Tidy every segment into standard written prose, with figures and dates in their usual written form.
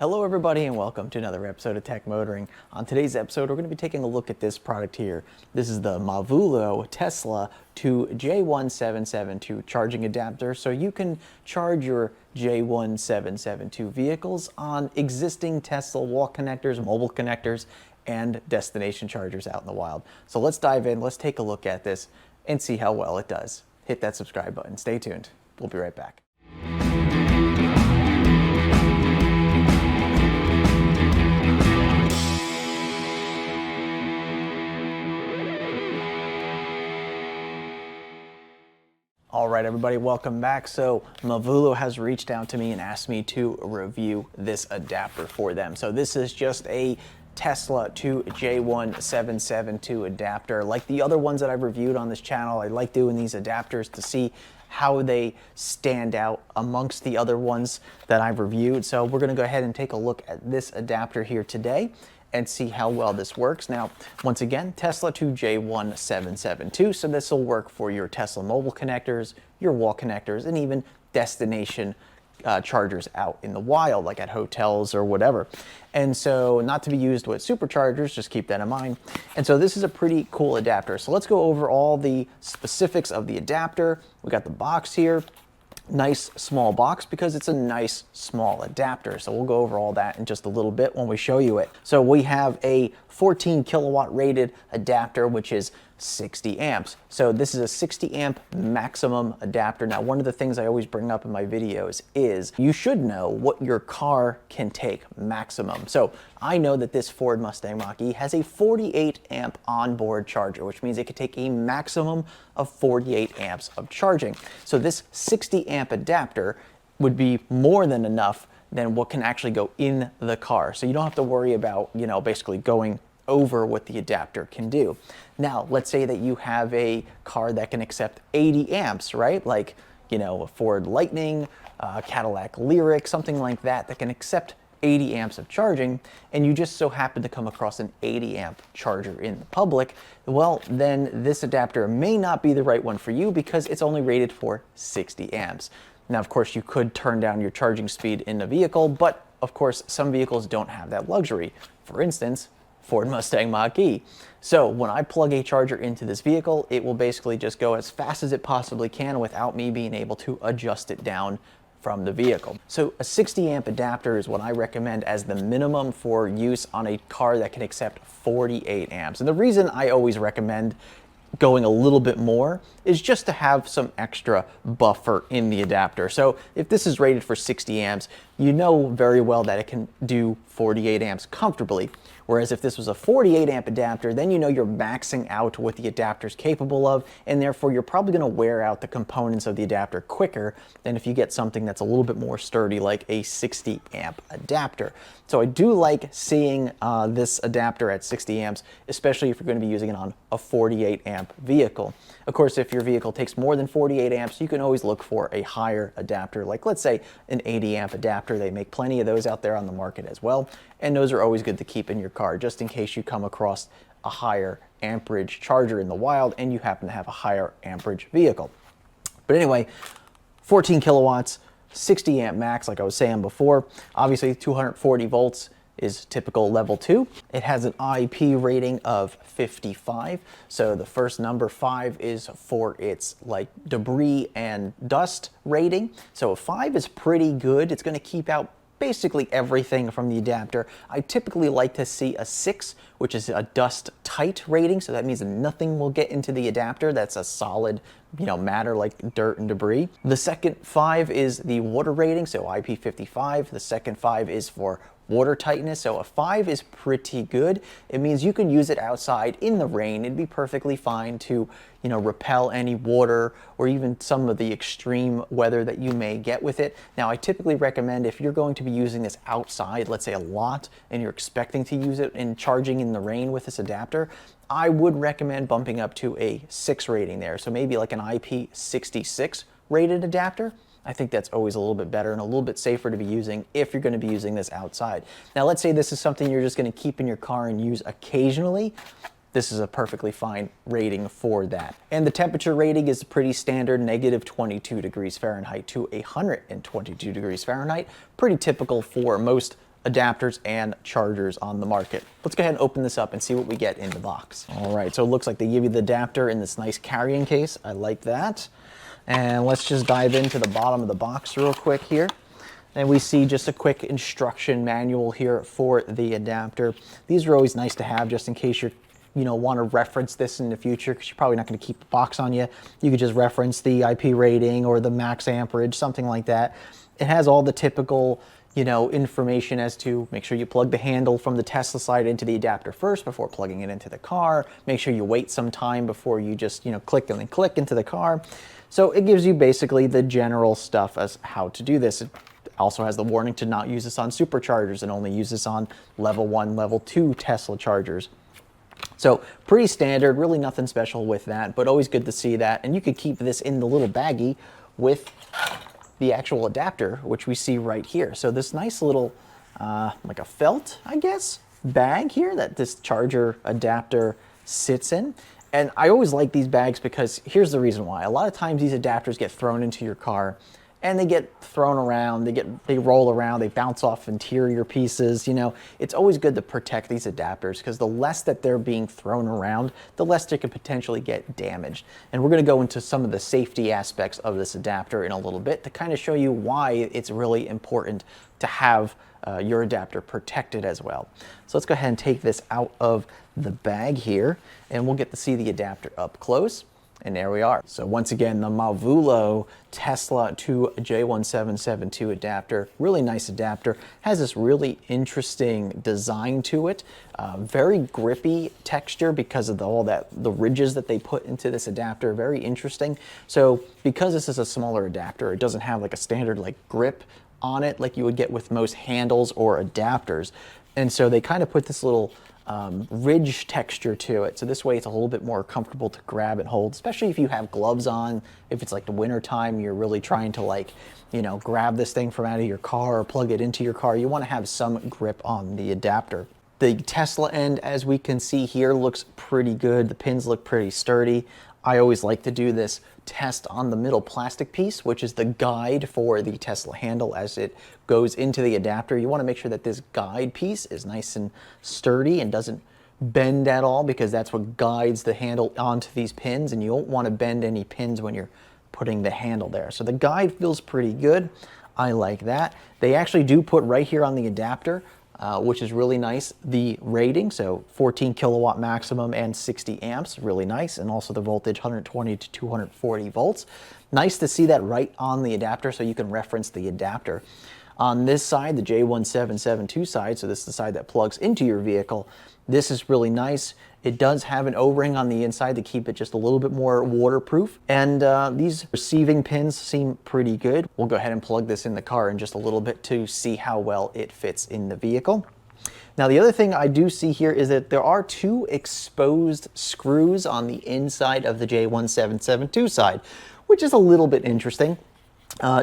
Hello everybody and welcome to another episode of Tech Motoring. On today's episode we're going to be taking a look at this product here. This is the Mavulo Tesla to J1772 charging adapter, so you can charge your J1772 vehicles on existing Tesla wall connectors, mobile connectors, and destination chargers out in the wild. So let's dive in, let's take a look at this and see how well it does. Hit that subscribe button, stay tuned, we'll be right back. All right, everybody, welcome back. So Mavulo has reached out to me and asked me to review this adapter for them. So this is just a Tesla to J1772 adapter. Like the other ones that I've reviewed on this channel, I like doing these adapters to see how they stand out amongst the other ones that I've reviewed. So we're gonna go ahead and take a look at this adapter here today and see how well this works. Now, once again, Tesla to J1772, so this will work for your Tesla mobile connectors, your wall connectors, and even destination chargers out in the wild, like at hotels or whatever. And so not to be used with superchargers, just keep that in mind. And so this is a pretty cool adapter. So let's go over all the specifics of the adapter. We got the box here. Nice small box because it's a nice small adapter. So we'll go over all that in just a little bit when we show you it. So we have a 14 kilowatt rated adapter, which is 60 amps. So this is a 60 amp maximum adapter. Now, one of the things I always bring up in my videos is you should know what your car can take maximum. So I know that this Ford Mustang Mach-E has a 48 amp onboard charger, which means it could take a maximum of 48 amps of charging. So this 60 amp adapter would be more than enough than what can actually go in the car. So you don't have to worry about, basically going over what the adapter can do. Now, let's say that you have a car that can accept 80 amps, right? Like, a Ford Lightning, Cadillac Lyriq, something like that, that can accept 80 amps of charging, and you just so happen to come across an 80 amp charger in the public, well, then this adapter may not be the right one for you because it's only rated for 60 amps. Now, of course, you could turn down your charging speed in the vehicle, but of course, some vehicles don't have that luxury. For instance, Ford Mustang Mach-E. So when I plug a charger into this vehicle, it will basically just go as fast as it possibly can without me being able to adjust it down from the vehicle. So a 60 amp adapter is what I recommend as the minimum for use on a car that can accept 48 amps. And the reason I always recommend going a little bit more is just to have some extra buffer in the adapter. So if this is rated for 60 amps, you know very well that it can do 48 amps comfortably. Whereas if this was a 48 amp adapter, then you know you're maxing out what the adapter is capable of, and therefore you're probably going to wear out the components of the adapter quicker than if you get something that's a little bit more sturdy like a 60 amp adapter. So I do like seeing this adapter at 60 amps, especially if you're going to be using it on a 48 amp vehicle. Of course, if your vehicle takes more than 48 amps, you can always look for a higher adapter, like let's say an 80 amp adapter. They make plenty of those out there on the market as well, and those are always good to keep in your car just in case you come across a higher amperage charger in the wild and you happen to have a higher amperage vehicle. But anyway, 14 kilowatts, 60 amp max, like I was saying before. Obviously 240 volts is typical level 2. It has an IP rating of 55. So the first number 5 is for its like debris and dust rating. So a 5 is pretty good. It's going to keep out basically everything from the adapter. I typically like to see a 6, which is a dust tight rating. So that means nothing will get into the adapter. That's a solid, matter like dirt and debris. The second 5 is the water rating, so IP55. The second 5 is for water tightness, so a 5 is pretty good. It means you can use it outside in the rain. It'd be perfectly fine to, repel any water or even some of the extreme weather that you may get with it. Now, I typically recommend if you're going to be using this outside, let's say a lot, and you're expecting to use it in charging in the rain with this adapter, I would recommend bumping up to a 6 rating there. So maybe like an IP66 rated adapter. I think that's always a little bit better and a little bit safer to be using if you're going to be using this outside. Now, let's say this is something you're just going to keep in your car and use occasionally. This is a perfectly fine rating for that. And the temperature rating is pretty standard, negative 22 degrees Fahrenheit to 122 degrees Fahrenheit. Pretty typical for most adapters and chargers on the market. Let's go ahead and open this up and see what we get in the box. All right, so it looks like they give you the adapter in this nice carrying case. I like that. And let's just dive into the bottom of the box real quick here. And we see just a quick instruction manual here for the adapter. These are always nice to have just in case you're want to reference this in the future, because you're probably not going to keep the box on you. You could just reference the IP rating or the max amperage, something like that. It has all the typical information as to make sure you plug the handle from the Tesla side into the adapter first before plugging it into the car. Make sure you wait some time before you just click and then click into the car. So it gives you basically the general stuff as how to do this. It also has the warning to not use this on superchargers and only use this on level 1, level 2 Tesla chargers. So pretty standard, really nothing special with that, but always good to see that. And you could keep this in the little baggie with the actual adapter, which we see right here. So this nice little, like a felt, I guess, bag here that this charger adapter sits in. And I always like these bags because here's the reason why. A lot of times these adapters get thrown into your car and they get thrown around, they roll around, they bounce off interior pieces. It's always good to protect these adapters because the less that they're being thrown around, the less they could potentially get damaged. And we're going to go into some of the safety aspects of this adapter in a little bit to kind of show you why it's really important to have your adapter protected as well. So let's go ahead and take this out of the bag here and we'll get to see the adapter up close. And there we are. So once again, the Mavulo Tesla to J1772 adapter, really nice adapter, has this really interesting design to it. Very grippy texture because of the ridges that they put into this adapter, very interesting. So because this is a smaller adapter, it doesn't have like a standard grip on it like you would get with most handles or adapters. And so they kind of put this little ridge texture to it. So this way it's a little bit more comfortable to grab and hold, especially if you have gloves on. If it's like the winter time, you're really trying to grab this thing from out of your car or plug it into your car. You want to have some grip on the adapter. The Tesla end, as we can see here, looks pretty good. The pins look pretty sturdy. I always like to do this test on the middle plastic piece, which is the guide for the Tesla handle as it goes into the adapter. You want to make sure that this guide piece is nice and sturdy and doesn't bend at all, because that's what guides the handle onto these pins, and you don't want to bend any pins when you're putting the handle there. So the guide feels pretty good. I like that. They actually do put right here on the adapter, which is really nice, the rating, so 14 kilowatt maximum and 60 amps, really nice, and also the voltage 120 to 240 volts. Nice to see that right on the adapter so you can reference the adapter. On this side, the J1772 side, so this is the side that plugs into your vehicle, this is really nice. It does have an O-ring on the inside to keep it just a little bit more waterproof. And these receiving pins seem pretty good. We'll go ahead and plug this in the car in just a little bit to see how well it fits in the vehicle. Now, the other thing I do see here is that there are 2 exposed screws on the inside of the J1772 side, which is a little bit interesting.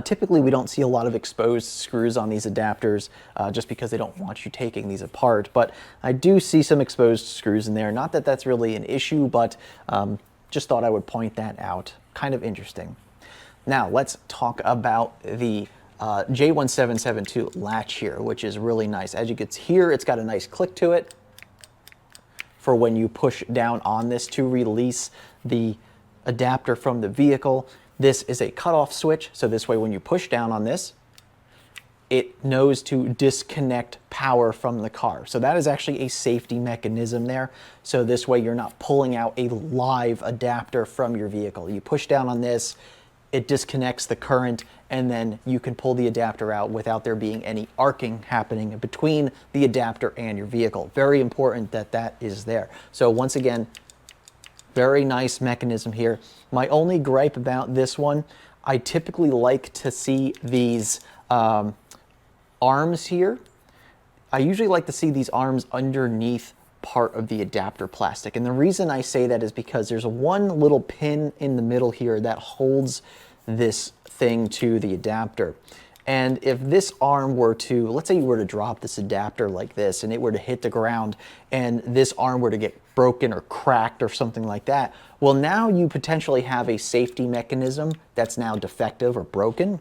Typically, we don't see a lot of exposed screws on these adapters just because they don't want you taking these apart. But I do see some exposed screws in there. Not that that's really an issue, but just thought I would point that out. Kind of interesting. Now, let's talk about the J1772 latch here, which is really nice. As you can see here, it's got a nice click to it for when you push down on this to release the adapter from the vehicle. This is a cutoff switch, so this way when you push down on this, it knows to disconnect power from the car. So that is actually a safety mechanism there. So this way you're not pulling out a live adapter from your vehicle. You push down on this, it disconnects the current, and then you can pull the adapter out without there being any arcing happening between the adapter and your vehicle. Very important that that is there. So once again, very nice mechanism here. My only gripe about this one, I typically like to see these arms here. I usually like to see these arms underneath part of the adapter plastic. And the reason I say that is because there's one little pin in the middle here that holds this thing to the adapter. And if this arm were to, let's say you were to drop this adapter like this and it were to hit the ground and this arm were to get broken or cracked or something like that, well, now you potentially have a safety mechanism that's now defective or broken.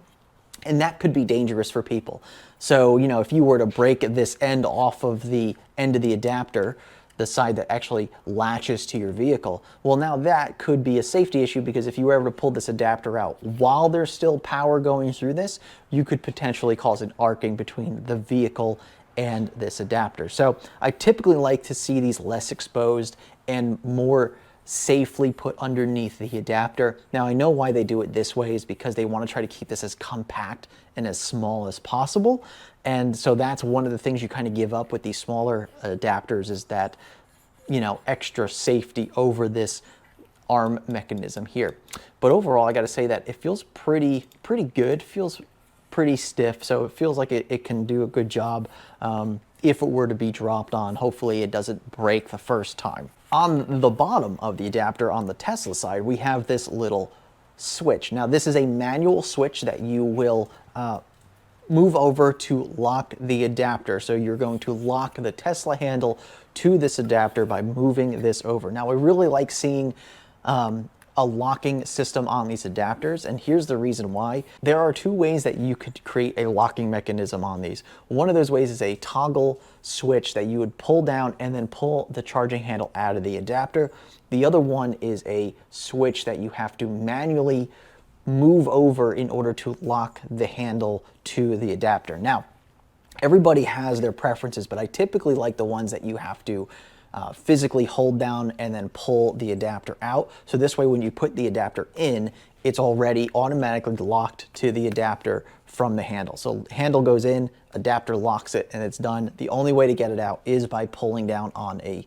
And that could be dangerous for people. So, you know, if you were to break this end off of the end of the adapter, the side that actually latches to your vehicle, well, now that could be a safety issue, because if you were ever to pull this adapter out while there's still power going through this, you could potentially cause an arcing between the vehicle and this adapter. So I typically like to see these less exposed and more safely put underneath the adapter. Now, I know why they do it this way is because they want to try to keep this as compact and as small as possible. And so that's one of the things you kind of give up with these smaller adapters, is that, you know, extra safety over this arm mechanism here. But overall, I got to say that it feels pretty good. Feels pretty stiff, so it feels like it can do a good job if it were to be dropped on. Hopefully it doesn't break the first time. On the bottom of the adapter on the Tesla side, we have this little switch. Now, this is a manual switch that you will move over to lock the adapter. So you're going to lock the Tesla handle to this adapter by moving this over. Now, I really like seeing a locking system on these adapters, and here's the reason why. There are two ways that you could create a locking mechanism on these. One of those ways is a toggle switch that you would pull down and then pull the charging handle out of the adapter. The other one is a switch that you have to manually move over in order to lock the handle to the adapter. Now, everybody has their preferences, but I typically like the ones that you have to physically hold down and then pull the adapter out. So this way, when you put the adapter in, it's already automatically locked to the adapter from the handle. So handle goes in, adapter locks it, and it's done. The only way to get it out is by pulling down on a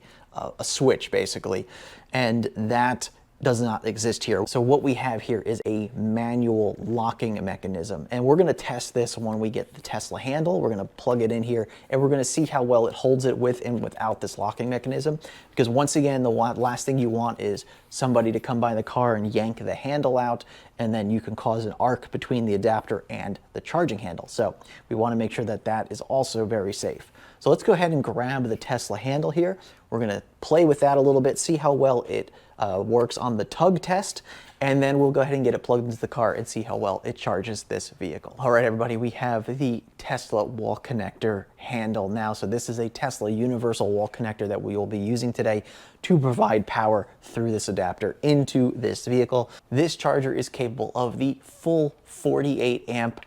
switch, basically. And that does not exist here. So what we have here is a manual locking mechanism, and we're going to test this when we get the Tesla handle. We're going to plug it in here, and we're going to see how well it holds it with and without this locking mechanism, because once again, the last thing you want is somebody to come by the car and yank the handle out, and then you can cause an arc between the adapter and the charging handle. So we want to make sure that that is also very safe. So let's go ahead and grab the Tesla handle here. We're going to play with that a little bit, see how well it works on the tug test, and then we'll go ahead and get it plugged into the car and see how well it charges this vehicle. All right, everybody, we have the Tesla wall connector handle now. So this is a Tesla universal wall connector that we will be using today to provide power through this adapter into this vehicle. This charger is capable of the full 48 amp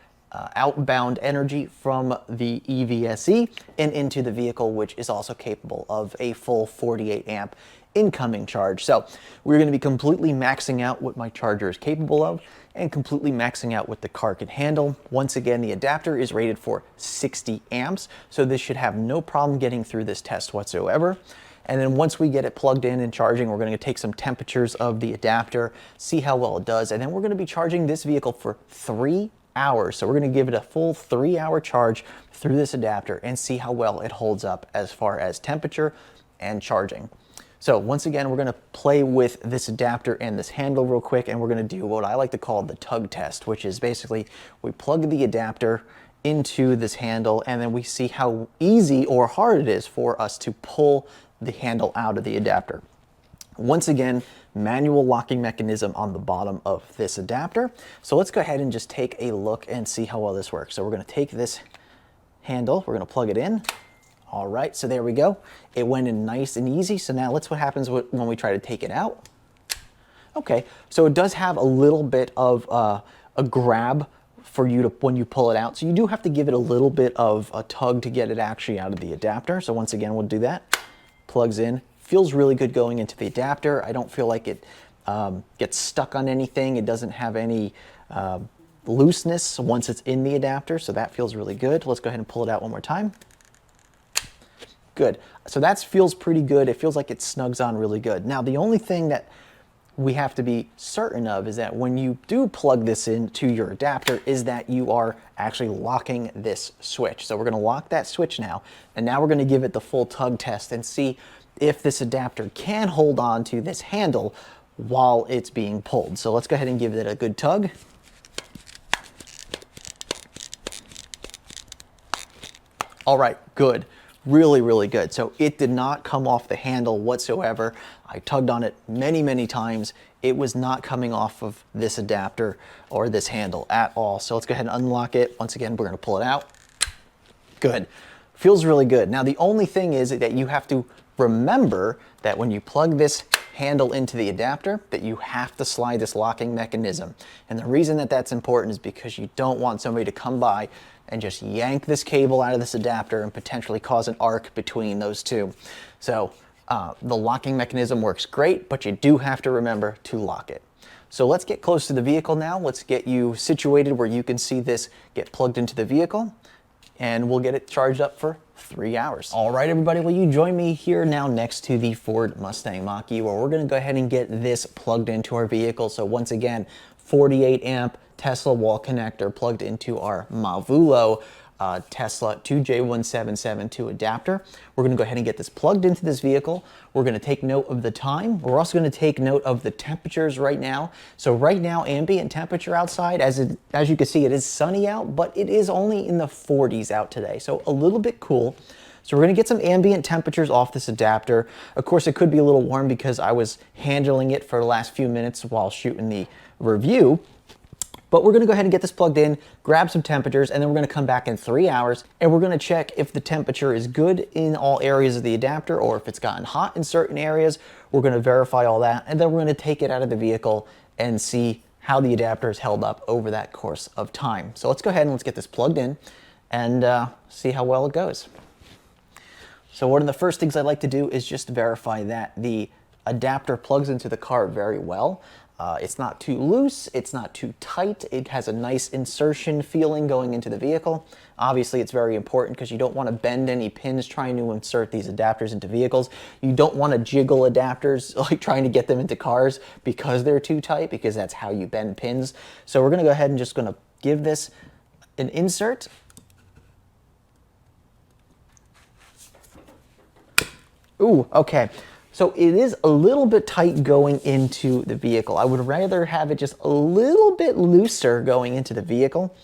outbound energy from the EVSE and into the vehicle, which is also capable of a full 48 amp incoming charge. So we're going to be completely maxing out what my charger is capable of and completely maxing out what the car can handle. Once again, the adapter is rated for 60 amps, so this should have no problem getting through this test whatsoever. And then once we get it plugged in and charging, we're going to take some temperatures of the adapter, see how well it does, and then we're going to be charging this vehicle for 3 hours. So we're going to give it a full 3-hour charge through this adapter and see how well it holds up as far as temperature and charging. So once again, we're going to play with this adapter and this handle real quick, and we're going to do what I like to call the tug test, which is basically we plug the adapter into this handle and then we see how easy or hard it is for us to pull the handle out of the adapter. Once again, manual locking mechanism on the bottom of this adapter. So let's go ahead and just take a look and see how well this works. So we're going to take this handle, we're going to plug it in. All right, so there we go. It went in nice and easy. So now let's see what happens when we try to take it out. Okay, so it does have a little bit of a grab for you to when you pull it out. So you do have to give it a little bit of a tug to get it actually out of the adapter. So once again, we'll do that. Plugs in. Feels really good going into the adapter. I don't feel like it gets stuck on anything. It doesn't have any looseness once it's in the adapter, so that feels really good. Let's go ahead and pull it out one more time. Good. So that feels pretty good. It feels like it snugs on really good. Now, the only thing that we have to be certain of is that when you do plug this into your adapter is that you are actually locking this switch. So we're going to lock that switch now, and now we're going to give it the full tug test and see if this adapter can hold on to this handle while it's being pulled. So let's go ahead and give it a good tug. All right, good. really, really good. So it did not come off the handle whatsoever. I tugged on it many, many times. It was not coming off of this adapter or this handle at all. So let's go ahead and unlock it. Once again, we're gonna pull it out. Good. Feels really good. Now the only thing is that you have to remember that when you plug this handle into the adapter, that you have to slide this locking mechanism. And the reason that that's important is because you don't want somebody to come by and just yank this cable out of this adapter and potentially cause an arc between those two. So the locking mechanism works great, but you do have to remember to lock it. So let's get close to the vehicle now. Let's get you situated where you can see this get plugged into the vehicle, and we'll get it charged up for 3 hours. All right, everybody, well, you join me here now next to the Ford Mustang Mach-E, where we're gonna go ahead and get this plugged into our vehicle. So once again, 48 amp Tesla wall connector plugged into our Mavulo Tesla to J1772 adapter. We're gonna go ahead and get this plugged into this vehicle. We're gonna take note of the time. We're also gonna take note of the temperatures right now. So right now, ambient temperature outside, as you can see, it is sunny out, but it is only in the 40s out today. So a little bit cool. So we're gonna get some ambient temperatures off this adapter. Of course, it could be a little warm because I was handling it for the last few minutes while shooting the review. But we're gonna go ahead and get this plugged in, grab some temperatures, and then we're gonna come back in 3 hours, and we're gonna check if the temperature is good in all areas of the adapter or if it's gotten hot in certain areas. We're gonna verify all that, and then we're gonna take it out of the vehicle and see how the adapter has held up over that course of time. So let's go ahead and let's get this plugged in and see how well it goes. So one of the first things I like to do is just verify that the adapter plugs into the car very well. It's not too loose, it's not too tight, it has a nice insertion feeling going into the vehicle. Obviously it's very important because you don't want to bend any pins trying to insert these adapters into vehicles. You don't want to jiggle adapters like trying to get them into cars because they're too tight, because that's how you bend pins. So we're going to go ahead and just going to give this an insert. Ooh, okay. So it is a little bit tight going into the vehicle. I would rather have it just a little bit looser going into the vehicle.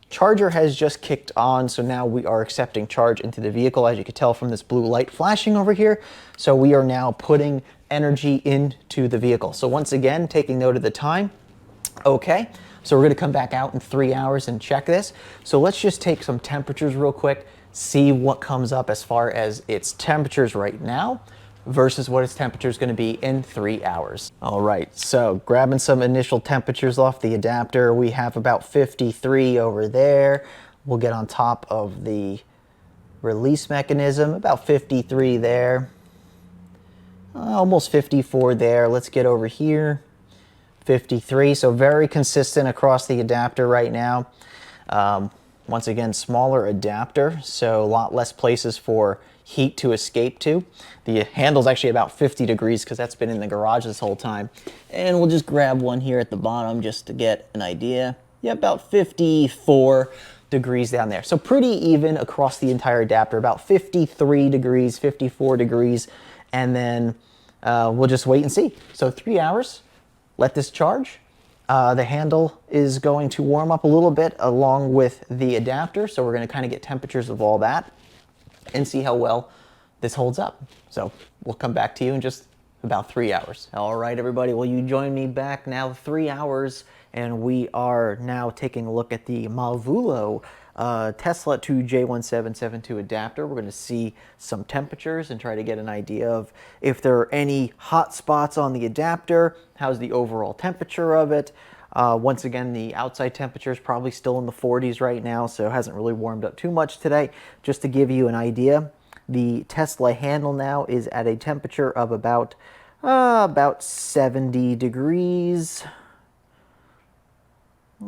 Charger has just kicked on, so now we are accepting charge into the vehicle, as you can tell from this blue light flashing over here. So we are now putting energy into the vehicle. So once again, taking note of the time. Okay, so we're gonna come back out in 3 hours and check this. So let's just take some temperatures real quick, see what comes up as far as its temperatures right now versus what its temperature is going to be in 3 hours. All right, so grabbing some initial temperatures off the adapter, we have about 53 over there. We'll get on top of the release mechanism, about 53 there. Almost 54 there. Let's get over here. 53, so very consistent across the adapter right now. Once again, smaller adapter, so a lot less places for heat to escape to. The handle's actually about 50 degrees because that's been in the garage this whole time. And we'll just grab one here at the bottom just to get an idea. Yeah, about 54 degrees down there. So pretty even across the entire adapter, about 53 degrees, 54 degrees, and then we'll just wait and see. So 3 hours, let this charge. The handle is going to warm up a little bit along with the adapter, so we're going to kind of get temperatures of all that and see how well this holds up. So we'll come back to you in just about 3 hours. All right, everybody, well, you join me back now 3 hours, and we are now taking a look at the Mavulo Tesla to J1772 adapter. We're going to see some temperatures and try to get an idea of if there are any hot spots on the adapter, how's the overall temperature of it. Once again, the outside temperature is probably still in the 40s right now, so it hasn't really warmed up too much today. Just to give you an idea, the Tesla handle now is at a temperature of about 70 degrees.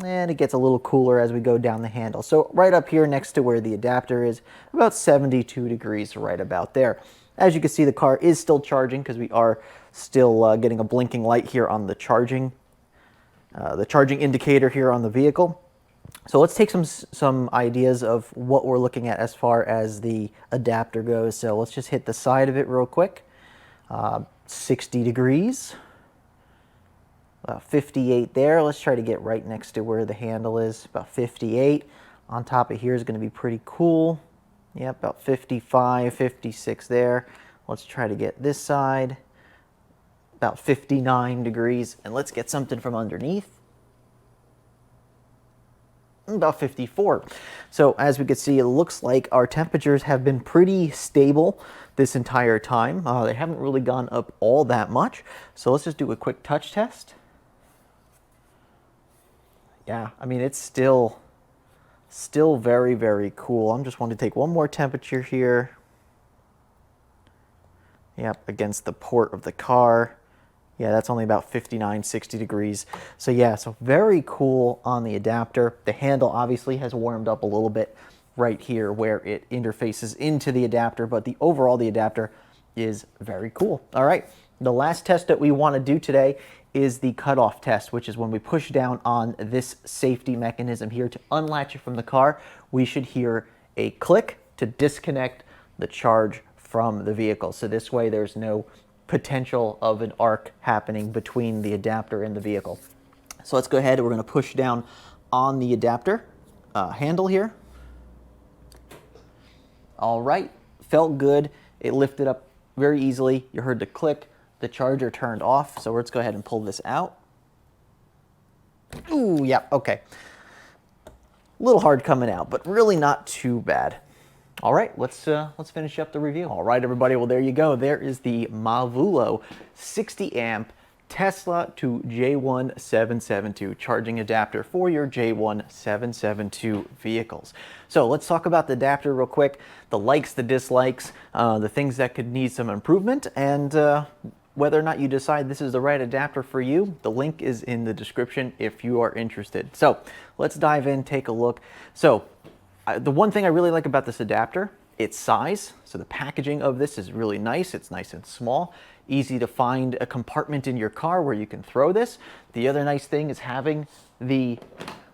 And it gets a little cooler as we go down the handle. So right up here next to where the adapter is, about 72 degrees right about there. As you can see, the car is still charging because we are still getting a blinking light here on the charging indicator here on the vehicle. So let's take some ideas of what we're looking at as far as the adapter goes. So let's just hit the side of it real quick. 60 degrees. 58 there. Let's try to get right next to where the handle is. About 58. On top of here is going to be pretty cool. Yep, about 55, 56 there. Let's try to get this side, about 59 degrees, and let's get something from underneath. About 54. So as we can see, it looks like our temperatures have been pretty stable this entire time. They haven't really gone up all that much. So let's just do a quick touch test. Yeah, I mean, it's still very, very cool. I'm just wanting to take one more temperature here. Yep, against the port of the car. Yeah, that's only about 59, 60 degrees. So yeah, so very cool on the adapter. The handle obviously has warmed up a little bit right here where it interfaces into the adapter, but the adapter is very cool. All right, the last test that we want to do today is the cutoff test, which is when we push down on this safety mechanism here to unlatch it from the car, we should hear a click to disconnect the charge from the vehicle. So this way there's no potential of an arc happening between the adapter and the vehicle. So let's go ahead, we're going to push down on the adapter handle here. All right, felt good. It lifted up very easily. You heard the click. The charger turned off. So let's go ahead and pull this out. Ooh, yeah, okay. A little hard coming out, but really not too bad. All right, let's finish up the review. All right, everybody, well, there you go. There is the Mavulo 60 amp Tesla to J1772 charging adapter for your J1772 vehicles. So let's talk about the adapter real quick, the likes, the dislikes, the things that could need some improvement, and whether or not you decide this is the right adapter for you. The link is in the description if you are interested. So let's dive in, take a look. So the one thing I really like about this adapter, its size. So the packaging of this is really nice. It's nice and small, easy to find a compartment in your car where you can throw this. The other nice thing is having the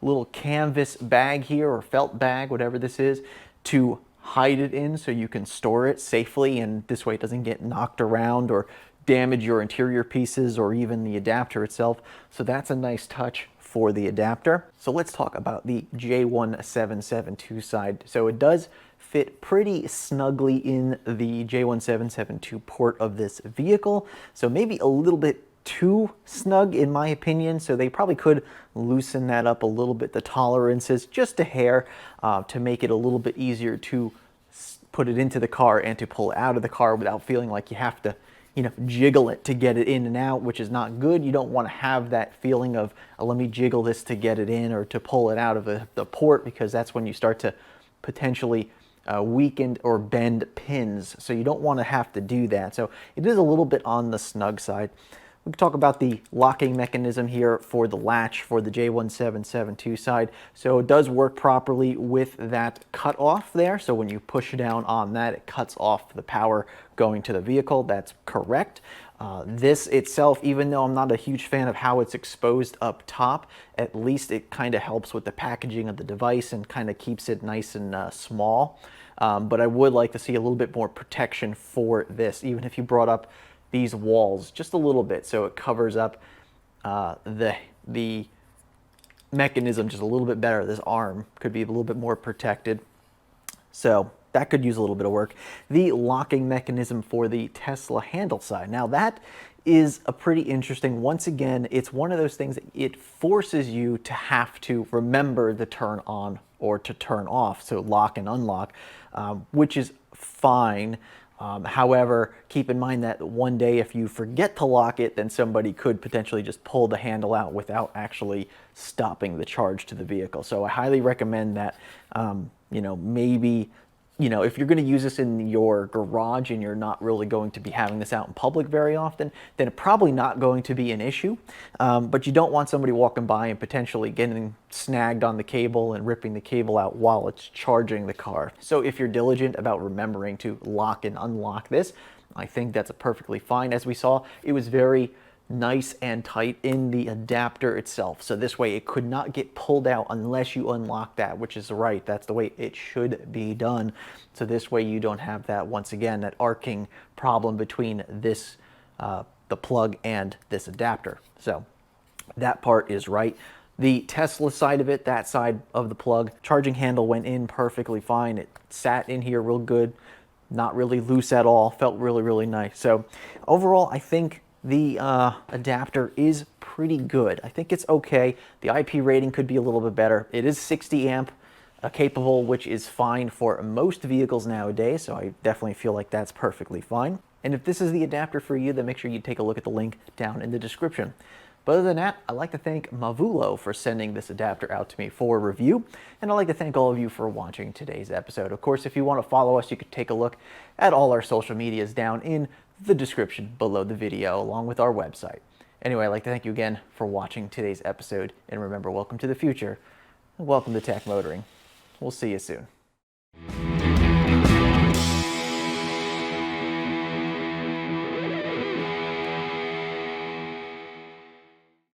little canvas bag here, or felt bag, whatever this is, to hide it in so you can store it safely, and this way it doesn't get knocked around or damage your interior pieces or even the adapter itself. So that's a nice touch for the adapter. So let's talk about the J1772 side. So it does fit pretty snugly in the J1772 port of this vehicle. So maybe a little bit too snug in my opinion. So they probably could loosen that up a little bit, the tolerances, just a hair, to make it a little bit easier to put it into the car and to pull it out of the car without feeling like you have to, you know, jiggle it to get it in and out, which is not good. You don't want to have that feeling of, let me jiggle this to get it in or to pull it out of the port, because that's when you start to potentially weaken or bend pins. So you don't want to have to do that. So it is a little bit on the snug side. We can talk about the locking mechanism here for the latch for the J1772 side. So it does work properly with that cut off there. So when you push down on that, it cuts off the power going to the vehicle. That's correct. This itself, even though I'm not a huge fan of how it's exposed up top, at least it kind of helps with the packaging of the device and kind of keeps it nice and small. But I would like to see a little bit more protection for this, even if you brought up these walls just a little bit, so it covers up the mechanism just a little bit better. This arm could be a little bit more protected, so that could use a little bit of work. The locking mechanism for the Tesla handle side, now that is a pretty interesting. Once again, it's one of those things that it forces you to have to remember the turn on or to turn off, so lock and unlock, which is fine. However, keep in mind that one day if you forget to lock it, then somebody could potentially just pull the handle out without actually stopping the charge to the vehicle. So I highly recommend that, you know, maybe, you know, if you're going to use this in your garage and you're not really going to be having this out in public very often, then it's probably not going to be an issue. But you don't want somebody walking by and potentially getting snagged on the cable and ripping the cable out while it's charging the car. So if you're diligent about remembering to lock and unlock this, I think that's perfectly fine. As we saw, it was very nice and tight in the adapter itself. So this way it could not get pulled out unless you unlock that, which is right. That's the way it should be done. So this way you don't have that, once again, that arcing problem between this, the plug and this adapter. So that part is right. The Tesla side of it, that side of the plug, charging handle went in perfectly fine. It sat in here real good, not really loose at all, felt really, really nice. So overall, I think the adapter is pretty good. I think it's okay. The IP rating could be a little bit better. It is 60 amp capable, which is fine for most vehicles nowadays, so I definitely feel like that's perfectly fine. And if this is the adapter for you, then make sure you take a look at the link down in the description. But other than that, I'd like to thank Mavulo for sending this adapter out to me for review, and I'd like to thank all of you for watching today's episode. Of course, if you want to follow us, you could take a look at all our social medias down in the description below the video, along with our website. Anyway, I'd like to thank you again for watching today's episode, and remember, welcome to the future, and welcome to Tech Motoring. We'll see you soon.